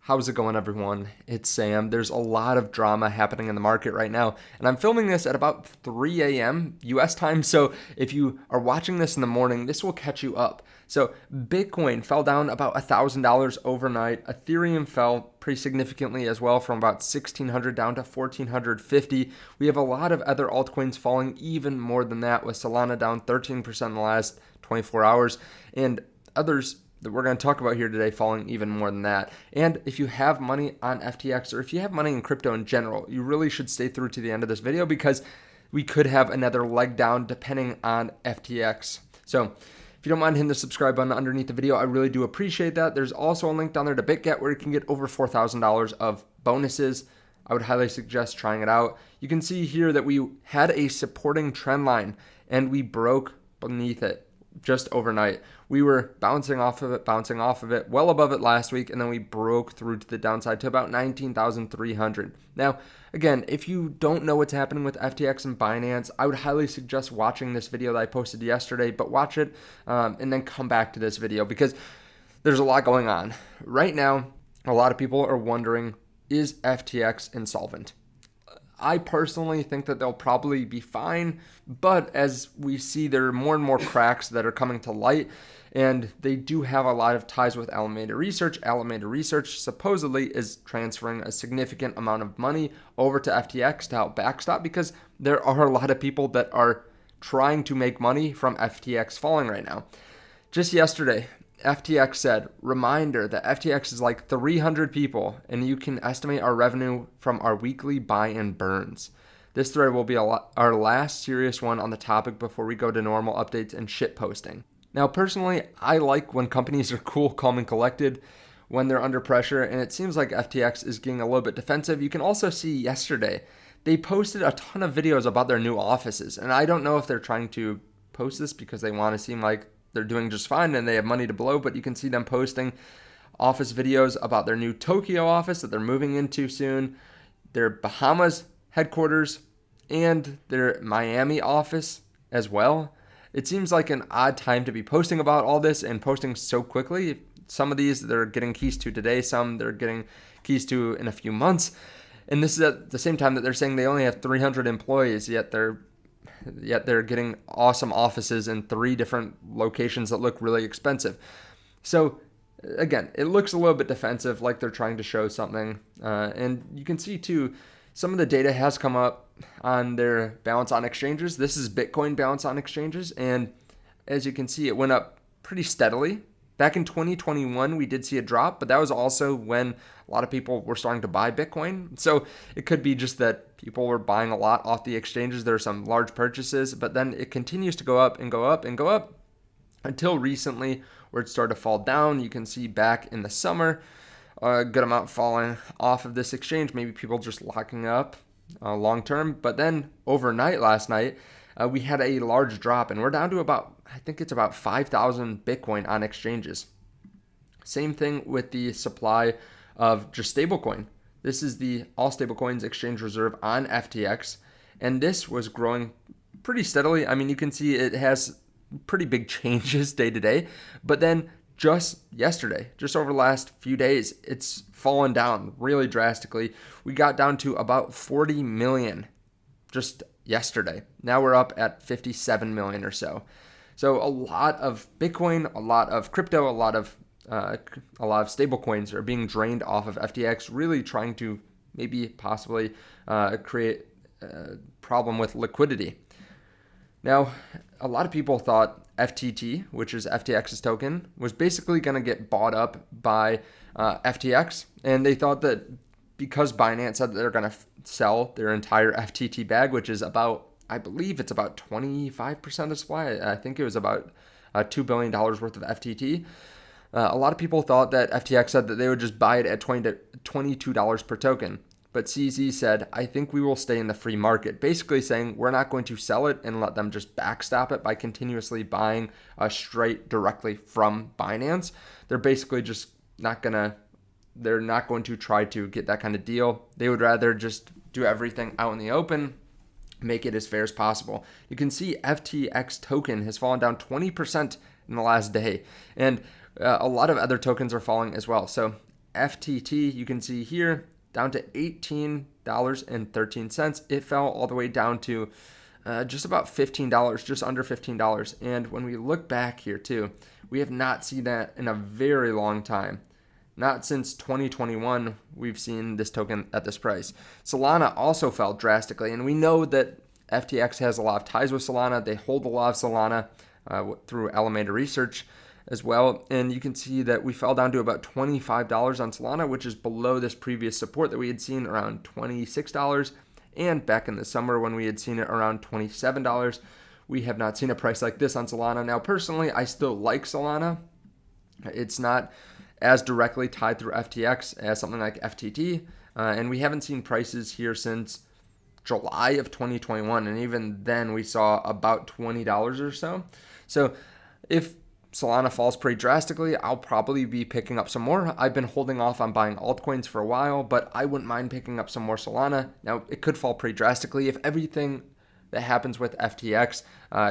How's it going, everyone? It's Sam. There's a lot of drama happening in the market right now, and I'm filming this at about 3 a.m. US time, so if you are watching this in the morning, this will catch you up. So Bitcoin fell down about $1,000 overnight. Ethereum fell pretty significantly as well, from about 1,600 down to 1,450. We have a lot of other altcoins falling even more than that, with Solana down 13% in the last 24 hours, and others that we're going to talk about here today falling even more than that. And if you have money on FTX, or if you have money in crypto in general, you really should stay through to the end of this video, because we could have another leg down depending on FTX. So if you don't mind hitting the subscribe button underneath the video, I really do appreciate that. There's also a link down there to BitGet where you can get over $4,000 of bonuses. I would highly suggest trying it out. You can see here that we had a supporting trend line and we broke beneath it just overnight. We were bouncing off of it, well above it last week, and then we broke through to the downside to about 19,300. Now, again, if you don't know what's happening with FTX and Binance, I would highly suggest watching this video that I posted yesterday, but watch it and then come back to this video, because there's a lot going on. Right now, a lot of people are wondering, is FTX insolvent? I personally think that they'll probably be fine, but as we see, there are more and more cracks that are coming to light, and they do have a lot of ties with Alameda Research. Alameda Research supposedly is transferring a significant amount of money over to FTX to help backstop, because there are a lot of people that are trying to make money from FTX falling right now. Just yesterday, FTX said, reminder that FTX is like 300 people, and you can estimate our revenue from our weekly buy and burns. This thread will be our last serious one on the topic before we go to normal updates and shit posting. Now, personally, I like when companies are cool, calm, and collected when they're under pressure, and it seems like FTX is getting a little bit defensive. You can also see yesterday, they posted a ton of videos about their new offices, and I don't know if they're trying to post this because they want to seem like they're doing just fine and they have money to blow, but you can see them posting office videos about their new Tokyo office that they're moving into soon, their Bahamas headquarters, and their Miami office as well. It seems like an odd time to be posting about all this and posting so quickly. Some of these they're getting keys to today, some they're getting keys to in a few months. And this is at the same time that they're saying they only have 300 employees, yet they're getting awesome offices in 3 different locations that look really expensive. So again, it looks a little bit defensive, like they're trying to show something. And you can see too, some of the data has come up on their balance on exchanges. This is Bitcoin balance on exchanges. And as you can see, it went up pretty steadily. Back in 2021, we did see a drop, but that was also when a lot of people were starting to buy Bitcoin. So it could be just that people were buying a lot off the exchanges. There are some large purchases, but then it continues to go up and go up and go up until recently, where it started to fall down. You can see back in the summer, a good amount falling off of this exchange, maybe people just locking up long term. But then overnight last night, we had a large drop, and we're down to I think it's about 5,000 Bitcoin on exchanges. Same thing with the supply of just stablecoin. This is the All Stablecoins Exchange Reserve on FTX, and this was growing pretty steadily. I mean, you can see it has pretty big changes day to day, but then just yesterday, just over the last few days, it's fallen down really drastically. We got down to about 40 million just yesterday. Now we're up at 57 million or so. So a lot of Bitcoin, a lot of crypto, a lot of stable coins are being drained off of FTX, really trying to maybe possibly create a problem with liquidity. Now, a lot of people thought FTT, which is FTX's token, was basically going to get bought up by FTX, and they thought that because Binance said that they're going to sell their entire FTT bag, which is about, I believe it's about 25% of supply. I think it was about $2 billion worth of FTT. A lot of people thought that FTX said that they would just buy it at $22 per token. But CZ said, I think we will stay in the free market, basically saying we're not going to sell it and let them just backstop it by continuously buying straight directly from Binance. They're basically just they're not going to try to get that kind of deal. They would rather just do everything out in the open, make it as fair as possible. You can see FTX token has fallen down 20% in the last day, and a lot of other tokens are falling as well. So FTT, you can see here, down to $18.13. It fell all the way down to just about $15, just under $15. And when we look back here too, we have not seen that in a very long time. Not since 2021, we've seen this token at this price. Solana also fell drastically, and we know that FTX has a lot of ties with Solana. They hold a lot of Solana through Alameda Research as well. And you can see that we fell down to about $25 on Solana, which is below this previous support that we had seen around $26. And back in the summer when we had seen it around $27, we have not seen a price like this on Solana. Now, personally, I still like Solana. It's not as directly tied through FTX as something like FTT. And we haven't seen prices here since July of 2021. And even then we saw about $20 or so. So if Solana falls pretty drastically, I'll probably be picking up some more. I've been holding off on buying altcoins for a while, but I wouldn't mind picking up some more Solana. Now, it could fall pretty drastically if everything that happens with FTX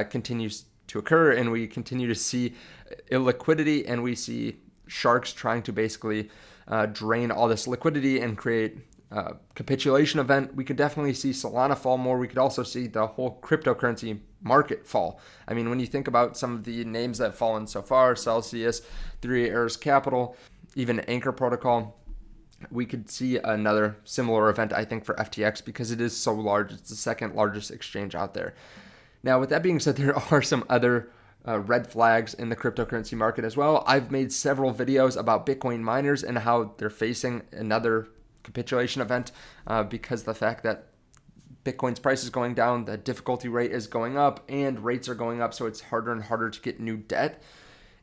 continues to occur and we continue to see illiquidity and we see sharks trying to basically drain all this liquidity and create a capitulation event. We could definitely see Solana fall more. We could also see the whole cryptocurrency market fall. I mean, when you think about some of the names that have fallen so far, Celsius, Three Arrows Capital, even Anchor Protocol, we could see another similar event, I think, for FTX because it is so large. It's the second largest exchange out there. Now, with that being said, there are some other red flags in the cryptocurrency market as well. I've made several videos about Bitcoin miners and how they're facing another capitulation event because of the fact that Bitcoin's price is going down, the difficulty rate is going up, and rates are going up, so it's harder and harder to get new debt.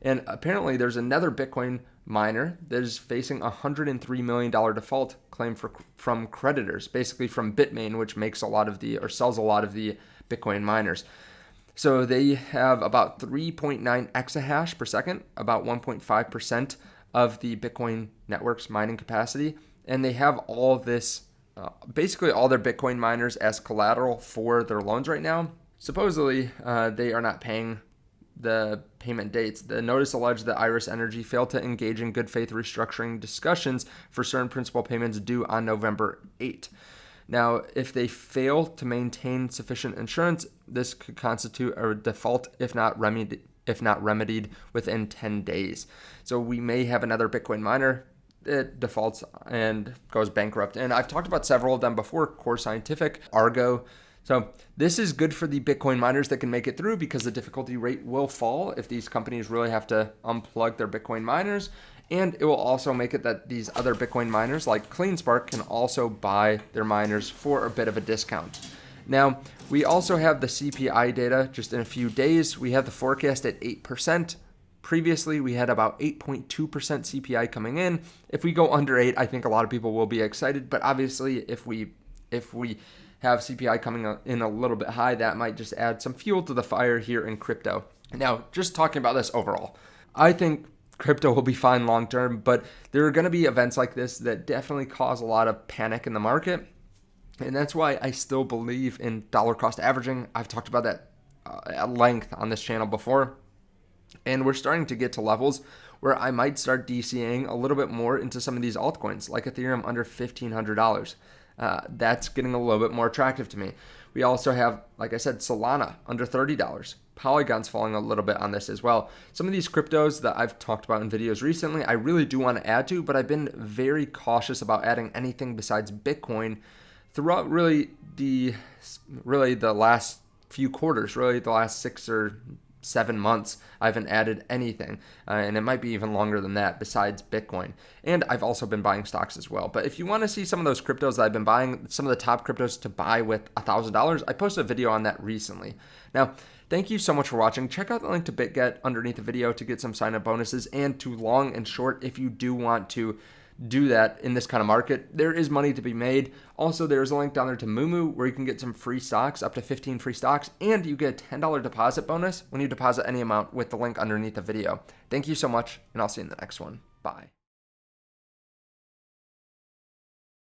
And apparently there's another Bitcoin miner that is facing a $103 million default claim from creditors, basically from Bitmain, which makes a lot of the, or sells a lot of the Bitcoin miners. So they have about 3.9 exahash per second, about 1.5% of the Bitcoin network's mining capacity. And they have all this, basically all their Bitcoin miners as collateral for their loans right now. Supposedly, they are not paying the payment dates. The notice alleged that Iris Energy failed to engage in good faith restructuring discussions for certain principal payments due on November 8. Now, if they fail to maintain sufficient insurance, this could constitute a default if not remedied within 10 days. So we may have another Bitcoin miner that defaults and goes bankrupt. And I've talked about several of them before, Core Scientific, Argo. So this is good for the Bitcoin miners that can make it through because the difficulty rate will fall if these companies really have to unplug their Bitcoin miners. And it will also make it that these other Bitcoin miners like CleanSpark can also buy their miners for a bit of a discount. Now, we also have the CPI data just in a few days. We have the forecast at 8%. Previously, we had about 8.2% CPI coming in. If we go under 8, I think a lot of people will be excited. But obviously, if we have CPI coming in a little bit high, that might just add some fuel to the fire here in crypto. Now, just talking about this overall, I think crypto will be fine long term, but there are going to be events like this that definitely cause a lot of panic in the market. And that's why I still believe in dollar cost averaging. I've talked about that at length on this channel before. And we're starting to get to levels where I might start DCAing a little bit more into some of these altcoins, like Ethereum under $1,500. That's getting a little bit more attractive to me. We also have, like I said, Solana under $30. Polygon's falling a little bit on this as well. Some of these cryptos that I've talked about in videos recently, I really do want to add to, but I've been very cautious about adding anything besides Bitcoin throughout really the last few quarters, really the last 6 or 7 months. I haven't added anything, and it might be even longer than that besides Bitcoin. And I've also been buying stocks as well. But if you want to see some of those cryptos that I've been buying, some of the top cryptos to buy with $1,000, I posted a video on that recently. Now, thank you so much for watching. Check out the link to BitGet underneath the video to get some sign-up bonuses and to long and short if you do want to do that in this kind of market. There is money to be made. Also, there's a link down there to moomoo where you can get some free stocks, up to 15 free stocks, and you get a $10 deposit bonus when you deposit any amount with the link underneath the video. Thank you so much, and I'll see you in the next one. Bye.